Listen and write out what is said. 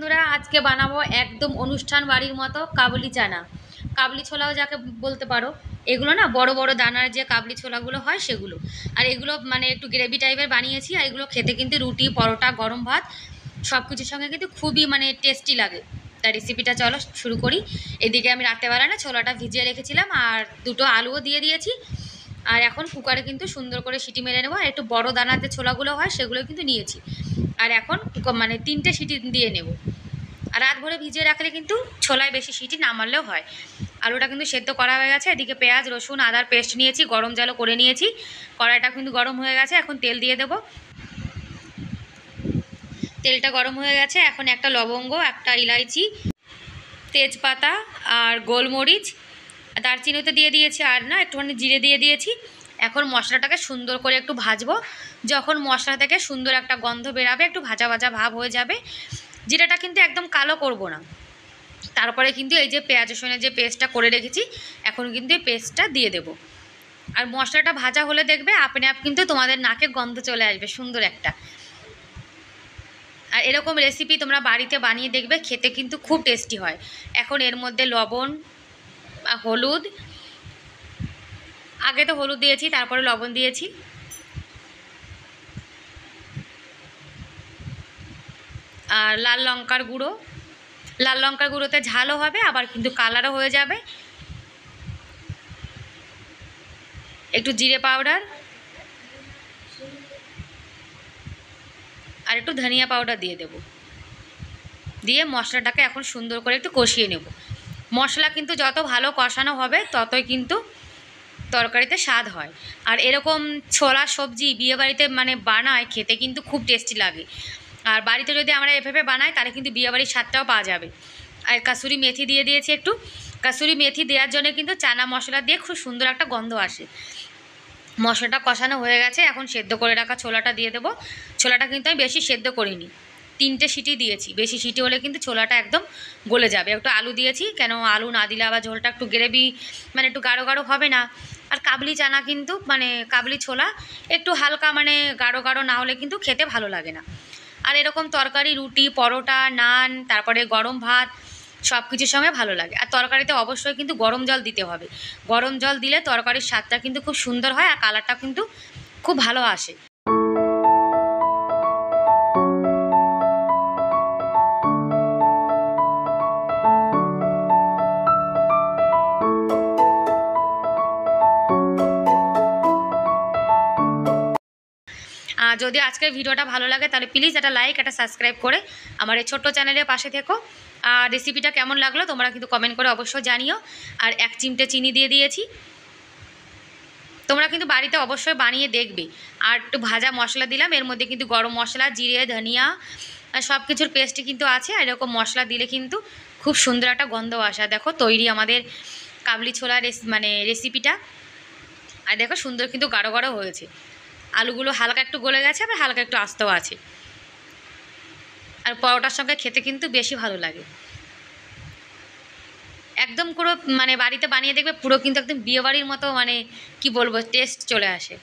বন্ধুরা, আজকে বানাবো একদম অনুষ্ঠান বাড়ির মতো কাবুলি চানা, কাবলি ছোলাও যাকে বলতে পারো। এগুলো না বড় বড় দানার যে কাবলি ছোলাগুলো হয় সেগুলো। আর এগুলো মানে একটু গ্রেভি টাইপের বানিয়েছি। আর এগুলো খেতে কিন্তু রুটি, পরোটা, গরম ভাত সব কিছুর সঙ্গে কিন্তু খুবই মানে টেস্টি লাগে। তাই রেসিপিটা চলো শুরু করি। এদিকে আমি রাত্রেবেলা না ছোলাটা ভিজিয়ে রেখেছিলাম, আর দুটো আলুও দিয়ে দিয়েছি। আর এখন কুকারে কিন্তু সুন্দর করে সিটি মেরে নেবো। আর একটু বড় দানার যে ছোলাগুলো হয় সেগুলো কিন্তু নিয়েছি। আর এখন মানে 3টে সিটি দিয়ে নেব। আর রাত ভরে ভিজিয়ে রাখলে কিন্তু ছোলায় বেশি সিটি না মারলেও হয়। আলুটা কিন্তু সেদ্ধ করা হয়ে গেছে। এদিকে পেঁয়াজ, রসুন, আদার পেস্ট নিয়েছি, গরম জলও করে নিয়েছি। কড়াইটা কিন্তু গরম হয়ে গেছে, এখন তেল দিয়ে দেবো। তেলটা গরম হয়ে গেছে, এখন একটা লবঙ্গ, একটা ইলাইচি, তেজপাতা আর গোলমরিচ, দারচিনিতে দিয়ে দিয়েছি। আর না একটুখানি জিরে দিয়ে দিয়েছি। এখন মশলাটাকে সুন্দর করে একটু ভাজবো। যখন মশলা থেকে সুন্দর একটা গন্ধ বেরাবে, একটু ভাজা ভাজা ভাব হয়ে যাবে, জিরাটা কিন্তু একদম কালো করব না। তারপরে কিন্তু এই যে পেঁয়াজ রসুনের যে পেস্টটা করে রেখেছি, এখন কিন্তু এই পেস্টটা দিয়ে দেব। আর মশলাটা ভাজা হলে দেখবে আপনি আপ কিন্তু তোমাদের নাকে গন্ধ চলে আসবে সুন্দর একটা। আর এরকম রেসিপি তোমরা বাড়িতে বানিয়ে দেখবে, খেতে কিন্তু খুব টেস্টি হয়। এখন এর মধ্যে লবণ, হলুদ, আগে তো হলুদ দিয়েছি, তারপরে লবণ দিয়েছি। আর লাল লঙ্কার গুঁড়ো, লাল লঙ্কার গুঁড়োতে ঝালও হবে, আবার কিন্তু কালারও হয়ে যাবে। একটু জিরে পাউডার আর একটু ধনিয়া পাউডার দিয়ে দেব। দিয়ে মশলাটাকে এখন সুন্দর করে একটু কষিয়ে নেব। মশলা কিন্তু যত ভালো কষানো হবে ততই কিন্তু তরকারিতে স্বাদ হয়। আর এরকম ছোলা সবজি বিয়েবাড়িতে মানে বানায়, খেতে কিন্তু খুব টেস্টি লাগে। আর বাড়িতে যদি আমরা এভাবে বানাই তাহলে কিন্তু বিয়েবাড়ির স্বাদটাও পাওয়া যাবে। আর কাসুরি মেথি দিয়ে দিয়েছি একটু। কাসুরি মেথি দেওয়ার জন্য কিন্তু চানা মশলা দিয়ে খুব সুন্দর একটা গন্ধ আসে। মশলাটা কষানো হয়ে গেছে, এখন সেদ্ধ করে রাখা ছোলাটা দিয়ে দেবো। ছোলাটা কিন্তু আমি বেশি সেদ্ধ করিনি, 3টে সিটি দিয়েছি। বেশি সিটি হলে কিন্তু ছোলাটা একদম গলে যাবে। একটু আলু দিয়েছি, কেন আলু না দিলে আবার ঝোলটা একটু গ্রেভি মানে একটু গাঢ় গাঢ় হবে না। আর কাবলি চানা কিন্তু মানে কাবলি ছোলা একটু হালকা মানে গাঢ় গাঢ় না হলে কিন্তু খেতে ভালো লাগে না। আর এরকম তরকারি রুটি, পরোটা, নান, তারপরে গরম ভাত সব কিছুর সঙ্গে ভালো লাগে। আর তরকারিতে অবশ্যই কিন্তু গরম জল দিতে হবে। গরম জল দিলে তরকারির স্বাদটা কিন্তু খুব সুন্দর হয়, আর কালারটা কিন্তু খুব ভালো আসে। যদি আজকের ভিডিওটা ভালো লাগে তাহলে প্লিজ একটা লাইক, একটা সাবস্ক্রাইব করে আমার এই ছোট্ট চ্যানেলের পাশে থেকো। আর রেসিপিটা কেমন লাগলো তোমরা কিন্তু কমেন্ট করে অবশ্যই জানিও। আর 1 চিমটে চিনি দিয়ে দিয়েছি। তোমরা কিন্তু বাড়িতে অবশ্যই বানিয়ে দেখবে। আর একটু ভাজা মশলা দিলাম, এর মধ্যে কিন্তু গরম মশলা, জিরে, ধনিয়া সব কিছুর পেস্টই কিন্তু আছে। আর এরকম মশলা দিলে কিন্তু খুব সুন্দর একটা গন্ধ আসে। দেখো তৈরি আমাদের কাবলি ছোলা মানে রেসিপিটা। আর দেখো সুন্দর কিন্তু গাঢ় গাঢ় হয়েছে। আলুগুলো হালকা একটু গলে গেছে, আবার হালকা একটু আস্তেও আছে। আর পরোটার সঙ্গে খেতে কিন্তু বেশি ভালো লাগে। একদম পুরো মানে বাড়িতে বানিয়ে দেখবে, পুরো কিন্তু একদম বিয়েবাড়ির মতো মানে কি বলবো টেস্ট চলে আসে।